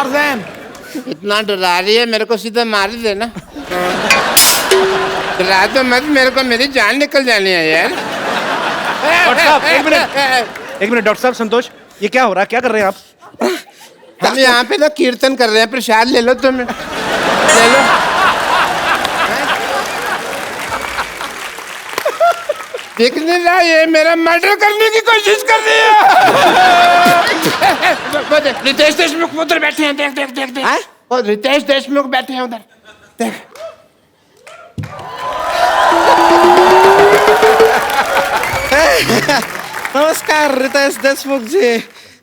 Tarzan. इतना डरा रही है, मेरे को सीधा मार ही देना। डरा तो मत, मेरे को मेरी जान निकल जानी है यार। डॉक्टर साहब एक मिनट डॉक्टर साहब, संतोष ये क्या हो रहा है, क्या कर रहे हैं आप? हम यहाँ पे तो कीर्तन कर रहे हैं, प्रसाद ले लो तुम, ले लो। देख नहीं रहा, ये मेरा मर्डर करने की कोशिश कर रही है। रितेश देशमुख उधर बैठे हैं, देख देख देख देख। वो रितेश देशमुख बैठे हैं उधर, देख। नमस्कार रितेश देशमुख जी,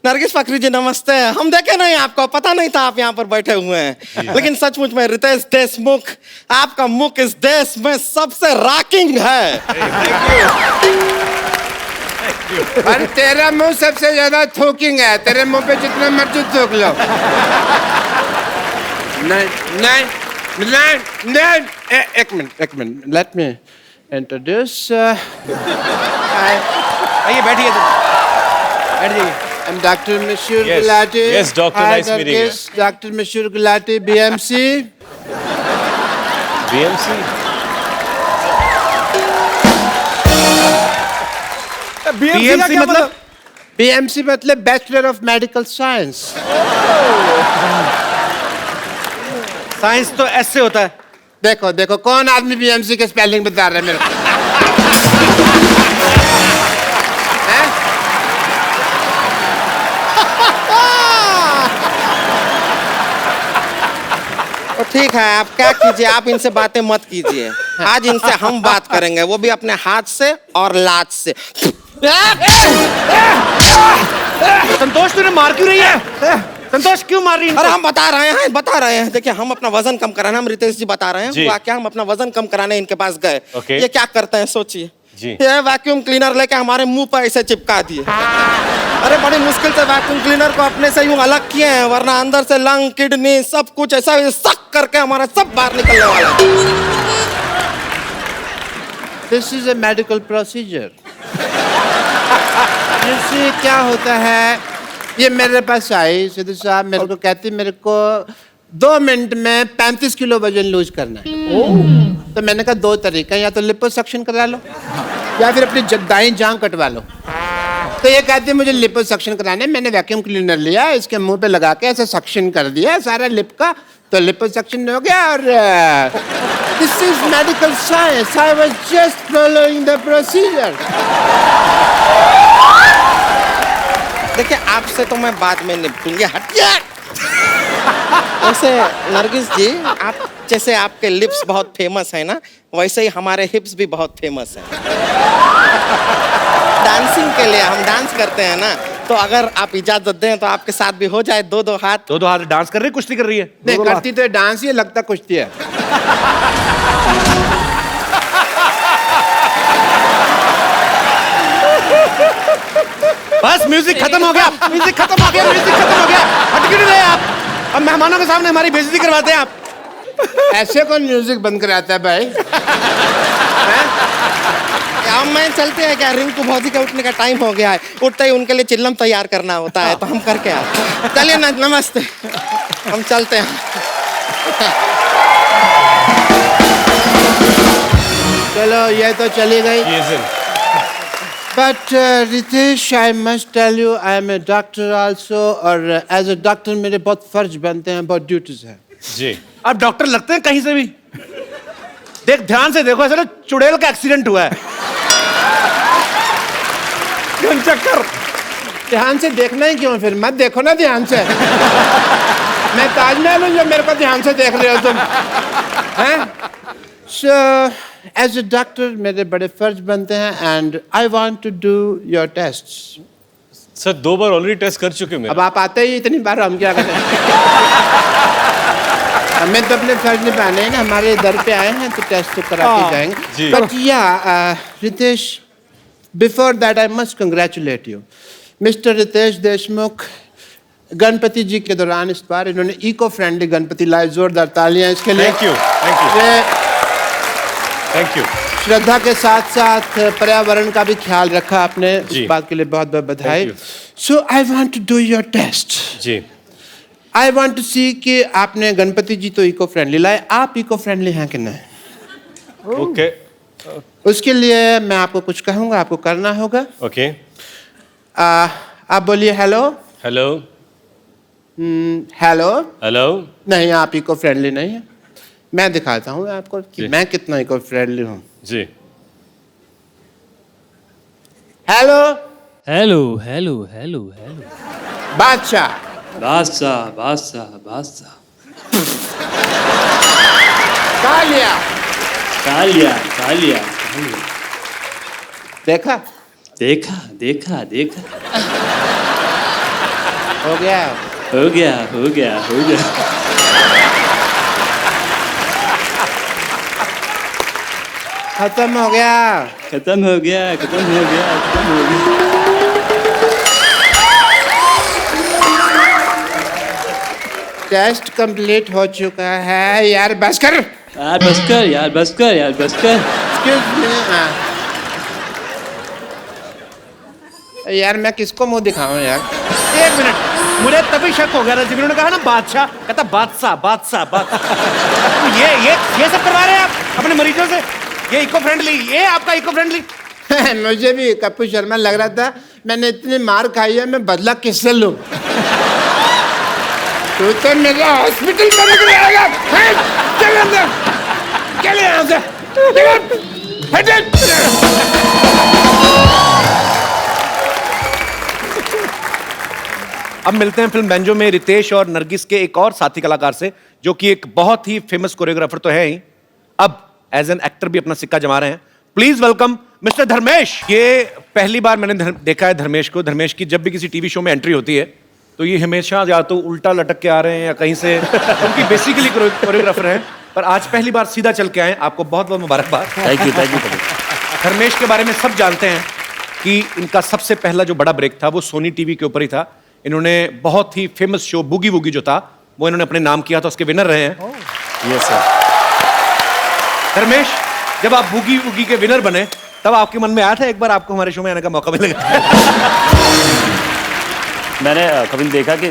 नरगिस फकरी जी नमस्ते। हम देखे नहीं, आपको पता नहीं था आप यहाँ पर बैठे हुए हैं, लेकिन सचमुच में रितेश देशमुख, आपका मुख इस देश में सबसे रॉकिंग है। और तेरा मुंह सबसे ज्यादा थूकिंग है, तेरे मुंह पे जितना मर्जी थूक लो। नहीं नहीं नहीं नहीं, एक मिनट, लेट मी इंट्रोड्यूस। आइए बैठिए, बैठ जाइए। I'm Dr. Mishur Yes. Gulati. Yes, doctor, Hi, nice meeting you. Nurgis. Dr. Mishur Gulati, BMC. BMC? BMC मतलब? BMC मतलब Bachelor of Medical Science. Science तो ऐसे होता है। देखो देखो, कौन आदमी BMC के स्पेलिंग बता रहा है मेरे को? हैं? तो ठीक है, आप क्या कीजिए, आप इनसे बातें मत कीजिए। आज इनसे हम बात करेंगे, वो भी अपने हाथ से और लात से। संतोष तुझे मार क्यों रही है? संतोष क्यों मार रही है? अरे हम बता रहे हैं। देखिए, हम अपना वजन कम कराना, हम रितेश जी बता रहे हैं। हुआ क्या, हम अपना वजन कम कराने इनके पास गए। Okay. ये क्या करते हैं सोचिए, ये वैक्यूम क्लीनर लेके हमारे मुंह पर ऐसे चिपका दिए। अरे बड़ी मुश्किल से वैक्यूम क्लीनर को अपने से यूं अलग किए हैं, वरना अंदर से लंग, किडनी सब कुछ ऐसा सक करके हमारा सब बाहर निकलने वाला है। This is a medical procedure. जैसे क्या होता है, ये मेरे पास आई सिद्धू साहब, मेरे को कहती मेरे को 2 मिनट में 35 किलो वजन लूज करना है। तो मैंने कहा 2 तरीका, या तो लिपोसक्शन करा लो या फिर अपनी दाईं जांघ कटवा लो। तो ये कहती मुझे लिपोसक्शन कराना है। मैंने वैक्यूम क्लीनर लिया, इसके मुंह पे लगा के ऐसे सक्शन कर दिया सारा लिप का, तो लिपोसक्शन हो गया। और this is medical science, I was just following the procedure. देखिए, आपसे तो मैं बाद में निपटूंगी, हटिए। वैसे नरगिस जी, आप जैसे आपके लिप्स बहुत फेमस है ना, वैसे ही हमारे हिप्स भी बहुत फेमस है। डांसिंग के लिए हम डांस करते हैं ना, तो अगर आप इजाजत दें तो आपके साथ भी हो जाए 2-2 हाथ। 2-2 हाथ डांस कर रही है, कुश्ती कर रही है? नहीं करती तो डांस ही, लगता कुश्ती है। बस म्यूजिक खत्म हो गया, म्यूजिक खत्म हो गया। हट क्यों नहीं रहे आप? अब मेहमानों के सामने हमारी बेइज्जती करवाते हैं आप। ऐसे कौन म्यूजिक बंद कराता है भाई? क्या मैं चलते हैं क्या? रिंकू भौजी का उठने का टाइम हो गया है, उठते ही उनके लिए चिल्लम तैयार करना होता है, तो हम करके आए। चलिए ना, नमस्ते, हम चलते हैं। चलो, ये तो चली गई। But Ritesh, I must tell you, I am a doctor also, और as a doctor मेरे बहुत फर्ज बनते हैं, बहुत ड्यूटीज हैं। जी। आप डॉक्टर लगते हैं कहीं से भी। देख ध्यान से देखो, ऐसा ना चुड़ैल का एक्सीडेंट हुआ है। चक्कर। ध्यान से देखना ही क्यों, फिर मत देखो ना ध्यान से। मैं ताजमहल हूँ जो मेरे को ध्यान से देख रहे हो तुम, हैं? So, as a doctor मेरे बड़े फर्ज बनते हैं, and I want to do your tests. Sir 2 बार ऑलरेडी टेस्ट कर चुके मेरे। अब आप आते ही इतनी बार, हम क्या करें? हमें तो अपने फर्ज निभाने हैं ना, हमारे दर पे आए हैं तो टेस्ट तो करा के जाएंगे। But yeah, Ritesh, before that I must congratulate you, Mr. Ritesh Deshmukh. Ganpati जी के दौरान इस बार इन्होंने इको फ्रेंडली गणपति लाए, जोरदार तालियां इसके लिए। Thank you. श्रद्धा के साथ साथ पर्यावरण का भी ख्याल रखा आपने, इस बात के लिए बहुत बहुत बधाई। So I want to do your test. जी। आई वॉन्ट टू सी कि आपने गणपति जी तो इको फ्रेंडली लाए, आप इको फ्रेंडली हैं कि नहीं? ओके उसके लिए मैं आपको कुछ कहूँगा, आपको करना होगा। ओके आप बोलिए हेलो। Hello hello. हेलो। नहीं, आप इको फ्रेंडली नहीं है। मैं दिखाता हूँ आपको कि जी। मैं कितना इको फ्रेंडली हूँ। जी। Hello. Hello hello hello hello. Badshah. Badshah Badshah बादशाह। कालिया। कालिया कालिया। देखा? देखा देखा देखा। हो गया। हो गया हो गया हो गया। खत्म हो गया। खत्म हो गया खत्म हो गया खत्म हो गया। टेस्ट कंप्लीट हो चुका है। यार बस कर। यार बस कर यार बस कर यार बस कर। Excuse me, यार मैं किसको मुंह दिखाऊं यार? एक मिनट, मुझे तभी शक हो गया था जब इन्होंने कहा ना बादशाह, कहता बादशाह बादशाह बादशाह। तो ये सब करवा रहे हैं आप अपने मरीजों से? ये इको फ्रेंडली, ये आपका इको फ्रेंडली? मुझे भी कपूर शर्मा लग रहा था, मैंने इतनी मार खाई है, मैं बदला किससे लूं? तू तो मेरा हॉस्पिटल में निकल आएगा। चल अंदर, चल यहाँ से, अब मिलते हैं फिल्म बेंजो में रितेश और नरगिस के एक और साथी कलाकार से, जो कि एक बहुत ही फेमस कोरियोग्राफर तो है ही, अब एज एन एक्टर भी अपना सिक्का जमा रहे हैं। Please welcome mister Dharmesh. ये पहली बार मैंने देखा है धर्मेश को। धर्मेश की जब भी किसी टीवी शो में एंट्री होती है तो ये हमेशा या तो उल्टा लटक के आ रहे हैं या कहीं से, क्योंकि बेसिकली कोरियोग्राफर हैं, पर आज पहली बार सीधा चल के आए। आपको बहुत बहुत मुबारकबाद। Thank you thank you. Dharmesh के बारे में सब जानते हैं कि इनका सबसे पहला जो बड़ा ब्रेक था वो सोनी टीवी के ऊपर ही था। इन्होंने बहुत ही फेमस शो बूगी वूगी जो था वो इन्होंने अपने नाम किया था, उसके विनर रहे हैं। Yes sir. धर्मेश, जब आप बूगी वूगी के विनर बने तब आपके मन में आया था एक बार आपको हमारे शो में आने का मौका मिलेगा? मैंने कभी देखा कि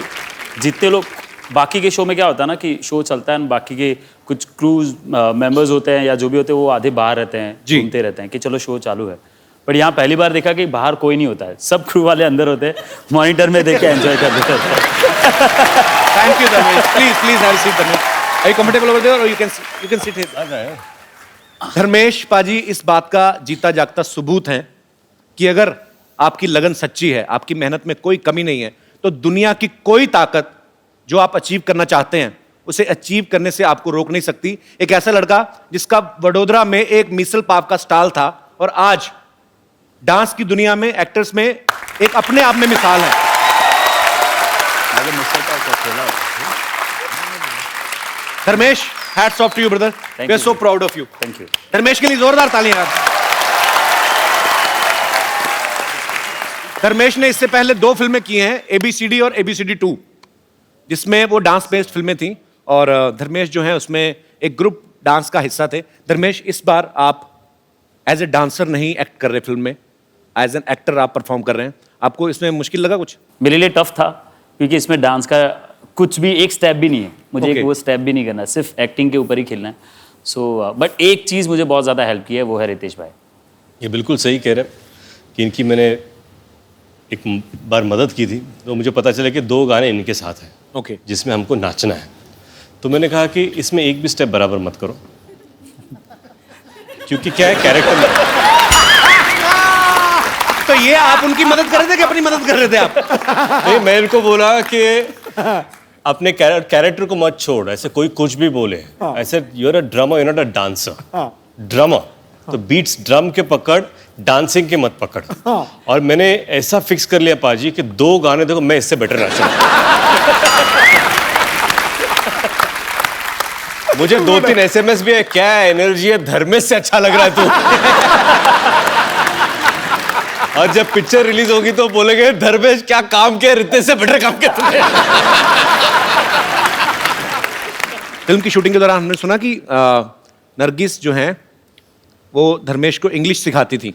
जितने लोग बाकी के शो में क्या होता है ना कि शो चलता है, बाकी के कुछ क्रूज मेंबर्स होते हैं या जो भी होते हैं वो आधे बाहर रहते हैं, घूमते रहते हैं कि चलो शो चालू है। बट यहाँ पहली बार देखा कि बाहर कोई नहीं होता है, सब क्रू वाले अंदर होते हैं, मॉनिटर में देख के एंजॉय करते हैं। Thank you Dharmesh. Please have a seat Dharmesh. Are you comfortable over there or you can sit here? Dharmesh paaji इस बात का जीता जागता सबूत है कि अगर आपकी लगन सच्ची है, आपकी मेहनत में कोई कमी नहीं है, तो दुनिया की कोई ताकत जो आप अचीव करना चाहते हैं उसे अचीव करने से आपको रोक नहीं सकती। एक ऐसा लड़का जिसका वडोदरा में एक मिसल पाव का स्टॉल था और आज डांस की दुनिया में, एक्टर्स में एक अपने आप में मिसाल है। Dharmesh, hats off to you brother. We are so proud of you. Thank you. Dharmesh के लिए जोरदार तालियां यार। धर्मेश ने इससे पहले 2 फिल्में की हैं, ABCD और ABCD 2, जिसमें वो डांस बेस्ड फिल्में थी और धर्मेश जो है उसमें एक ग्रुप डांस का हिस्सा थे। धर्मेश, इस बार आप एज ए डांसर नहीं एक्ट कर रहे फिल्म में, एज एन एक्टर आप परफॉर्म कर रहे हैं। आपको इसमें मुश्किल लगा कुछ? मेरे लिए टफ था क्योंकि इसमें डांस का कुछ भी एक स्टेप भी नहीं है, मुझे Okay. एक वो स्टेप भी नहीं करना, सिर्फ एक्टिंग के ऊपर ही खेलना है। सो बट एक चीज़ मुझे बहुत ज़्यादा हेल्प की है, वो है रितेश भाई। ये बिल्कुल सही कह रहे हैं कि इनकी मैंने एक बार मदद की थी तो मुझे पता चला कि 2 गाने इनके साथ हैं ओके। जिसमें हमको नाचना है। तो मैंने कहा कि इसमें एक भी स्टेप बराबर मत करो, क्योंकि क्या है कैरेक्टर में। तो ये आप उनकी मदद कर रहे थे कि अपनी मदद कर रहे थे आप? नहीं, मैं इनको बोला कि अपने कैरेक्टर को मत छोड़, ऐसे कोई कुछ भी बोले। ऐसे you are a drummer, you are not a dancer. Drummer तो बीट्स ड्रम के पकड़, डांसिंग के मत पकड़। और मैंने ऐसा फिक्स कर लिया पाजी कि 2 गाने देखो मैं इससे बेटर नाचूंगा। मुझे 2-3 SMS भी है, क्या एनर्जी है, धर्मेश से अच्छा लग रहा है तू। और जब पिक्चर रिलीज होगी तो बोलेंगे धर्मेश क्या काम किया, रितेश से बेटर काम किया तुमने। फिल्म की शूटिंग के दौरान हमने सुना कि नरगिस जो हैं वो धर्मेश को इंग्लिश सिखाती थी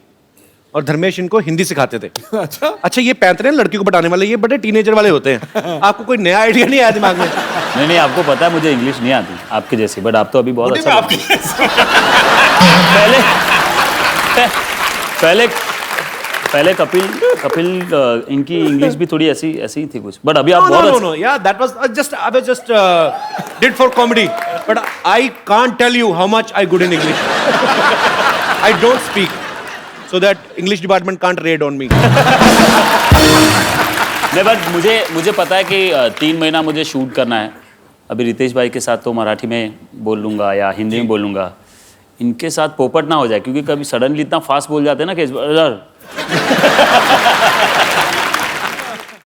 और धर्मेश इनको हिंदी सिखाते थे। अच्छा ये पैंतरे हैं लड़की को पटाने वाले, ये बड़े टीनेजर वाले होते हैं। आपको कोई नया आइडिया नहीं आया दिमाग में? नहीं, आपको पता है मुझे इंग्लिश नहीं आती आपके जैसी, बट आप तो अभी बहुत अच्छा आपके पहले कपिल इनकी इंग्लिश भी थोड़ी ऐसी ही थी कुछ, बट अभी आप बहुत अच्छा। No. Yeah, that was just I was just did for comedy, but I can't tell you how much I good in English. I don't speak, so that English department can't raid on me. नहीं, but मुझे पता है कि 3 महीना मुझे shoot करना है। अभी रितेश भाई के साथ तो मराठी में बोल लूँगा या हिंदी में बोल लूँगा, इनके साथ पोपट ना हो जाए, क्योंकि कभी सडनली इतना फास्ट बोल जाते हैं ना कि